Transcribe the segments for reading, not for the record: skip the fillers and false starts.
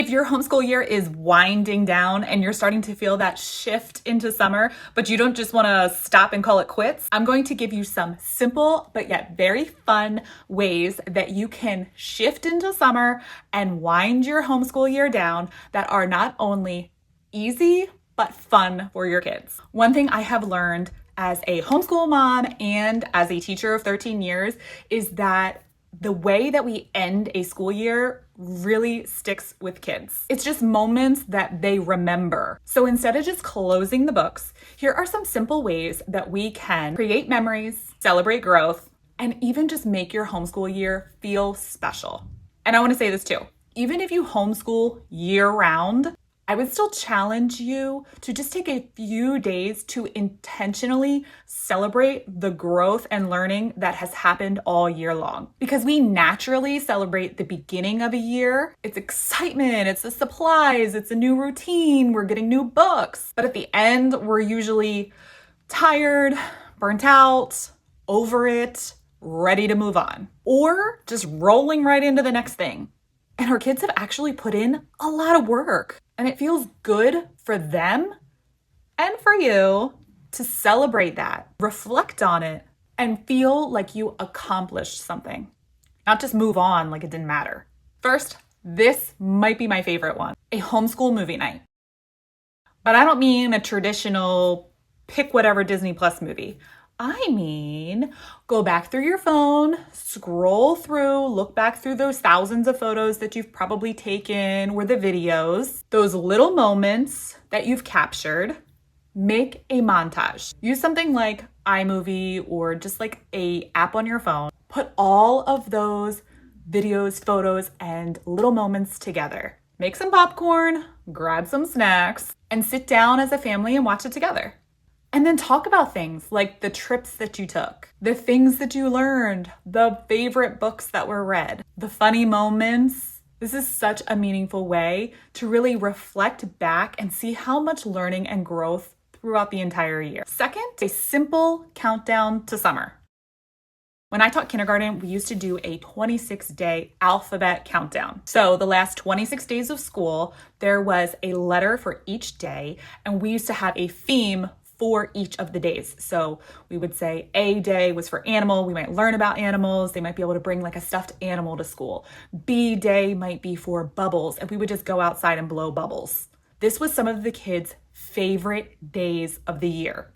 If your homeschool year is winding down and you're starting to feel that shift into summer, but you don't just want to stop and call it quits, I'm going to give you some simple but yet very fun ways that you can shift into summer and wind your homeschool year down that are not only easy, but fun for your kids. One thing I have learned as a homeschool mom and as a teacher of 13 years is that the way that we end a school year really sticks with kids. It's just moments that they remember. So instead of just closing the books, here are some simple ways that we can create memories, celebrate growth, and even just make your homeschool year feel special. And I want to say this too. Even if you homeschool year round, I would still challenge you to just take a few days to intentionally celebrate the growth and learning that has happened all year long. Because we naturally celebrate the beginning of a year. It's excitement, it's the supplies, it's a new routine, we're getting new books. But at the end, we're usually tired, burnt out, over it, ready to move on, or just rolling right into the next thing. And our kids have actually put in a lot of work. And it feels good for them and for you to celebrate that, reflect on it, and feel like you accomplished something. Not just move on like it didn't matter. First, this might be my favorite one, a homeschool movie night. But I don't mean a traditional pick whatever Disney Plus movie. I mean, go back through your phone, scroll through, look back through those thousands of photos that you've probably taken or the videos, those little moments that you've captured, make a montage. Use something like iMovie or just like a app on your phone. Put all of those videos, photos, and little moments together. Make some popcorn, grab some snacks, and sit down as a family and watch it together. And then talk about things like the trips that you took, the things that you learned, the favorite books that were read, the funny moments. This is such a meaningful way to really reflect back and see how much learning and growth throughout the entire year. Second, a simple countdown to summer. When I taught kindergarten, we used to do a 26-day alphabet countdown. So the last 26 days of school, there was a letter for each day, and we used to have a theme for each of the days. So we would say A day was for animal. We might learn about animals. They might be able to bring like a stuffed animal to school. B day might be for bubbles, and we would just go outside and blow bubbles. This was some of the kids' favorite days of the year.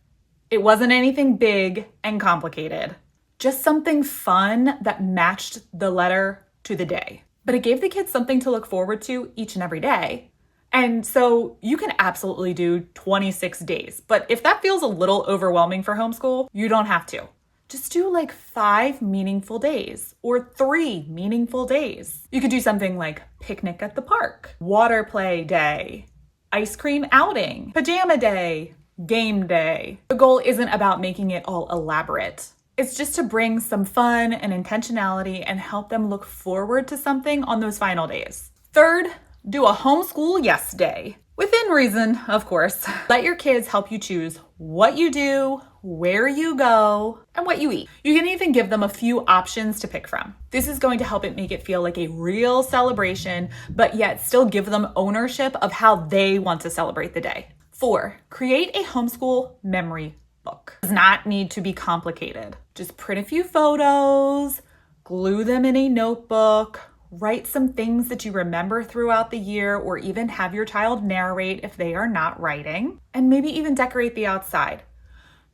It wasn't anything big and complicated, just something fun that matched the letter to the day. But it gave the kids something to look forward to each and every day. And so you can absolutely do 26 days, but if that feels a little overwhelming for homeschool, you don't have to. Just do like 5 meaningful days or 3 meaningful days. You could do something like picnic at the park, water play day, ice cream outing, pajama day, game day. The goal isn't about making it all elaborate. It's just to bring some fun and intentionality and help them look forward to something on those final days. Third, do a homeschool yes day. Within reason, of course. Let your kids help you choose what you do, where you go, and what you eat. You can even give them a few options to pick from. This is going to help it make it feel like a real celebration, but yet still give them ownership of how they want to celebrate the day. 4, create a homeschool memory book. It does not need to be complicated. Just print a few photos, glue them in a notebook, write some things that you remember throughout the year, or even have your child narrate if they are not writing, and maybe even decorate the outside.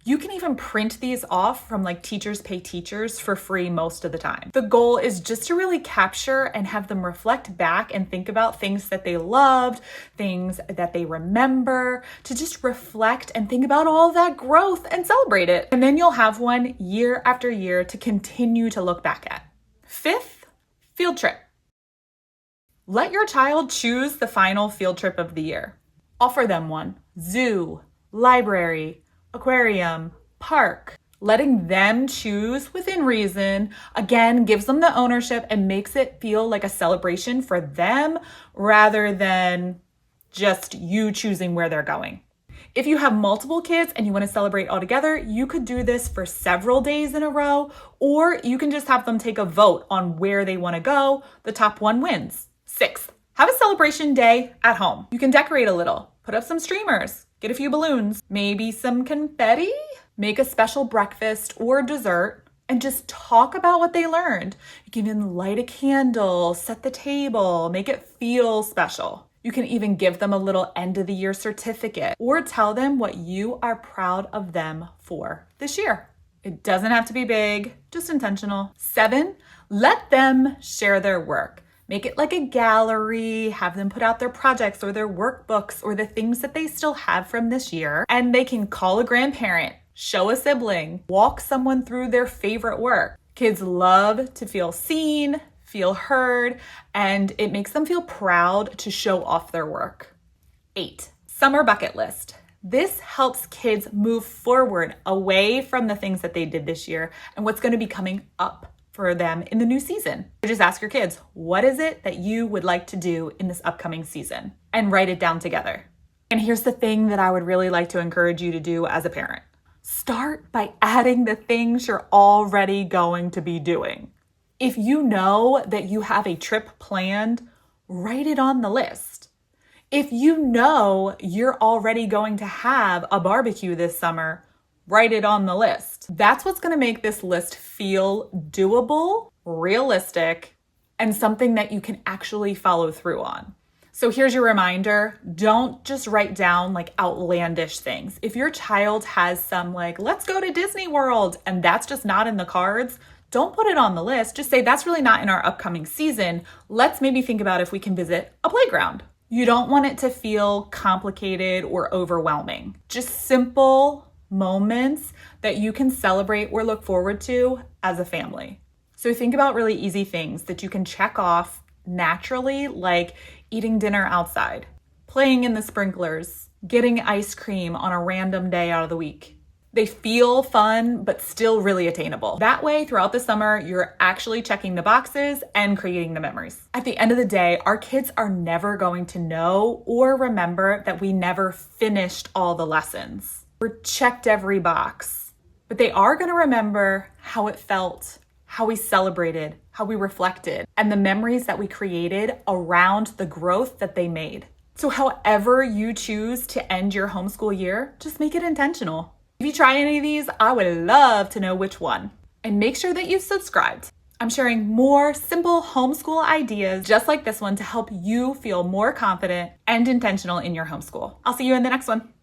You can even print these off from like Teachers Pay Teachers for free most of the time. The goal is just to really capture and have them reflect back and think about things that they loved, things that they remember, to just reflect and think about all that growth and celebrate it. And then you'll have one year after year to continue to look back at. 5th, field trip. Let your child choose the final field trip of the year. Offer them one. Zoo, library, aquarium, park. Letting them choose within reason, again, gives them the ownership and makes it feel like a celebration for them rather than just you choosing where they're going. If you have multiple kids and you want to celebrate all together, you could do this for several days in a row, or you can just have them take a vote on where they want to go. The top one wins. 6th, Have a celebration day at home. You can decorate a little, put up some streamers, get a few balloons, maybe some confetti, make a special breakfast or dessert, and just talk about what they learned. You can even light a candle, set the table, make it feel special. You can even give them a little end of the year certificate or tell them what you are proud of them for this year. It doesn't have to be big, just intentional. 7, let them share their work. Make it like a gallery, have them put out their projects or their workbooks or the things that they still have from this year. And they can call a grandparent, show a sibling, walk someone through their favorite work. Kids love to feel seen, feel heard, and it makes them feel proud to show off their work. 8, summer bucket list. This helps kids move forward away from the things that they did this year and what's going to be coming up for them in the new season. Just ask your kids, what is it that you would like to do in this upcoming season? And write it down together. And here's the thing that I would really like to encourage you to do as a parent. Start by adding the things you're already going to be doing. If you know that you have a trip planned, write it on the list. If you know you're already going to have a barbecue this summer, write it on the list. That's what's going to make this list feel doable, realistic, and something that you can actually follow through on. So here's your reminder. Don't just write down like outlandish things. If your child has some like, let's go to Disney World, and that's just not in the cards, don't put it on the list. Just say that's really not in our upcoming season. Let's maybe think about if we can visit a playground. You don't want it to feel complicated or overwhelming. Just simple moments that you can celebrate or look forward to as a family. So think about really easy things that you can check off naturally, like eating dinner outside, playing in the sprinklers, getting ice cream on a random day out of the week. They feel fun, but still really attainable. That way, throughout the summer, you're actually checking the boxes and creating the memories. At the end of the day, our kids are never going to know or remember that we never finished all the lessons or checked every box, but they are going to remember how it felt, how we celebrated, how we reflected, and the memories that we created around the growth that they made. So however you choose to end your homeschool year, just make it intentional. If you try any of these, I would love to know which one. And make sure that you've subscribed. I'm sharing more simple homeschool ideas just like this one to help you feel more confident and intentional in your homeschool. I'll see you in the next one.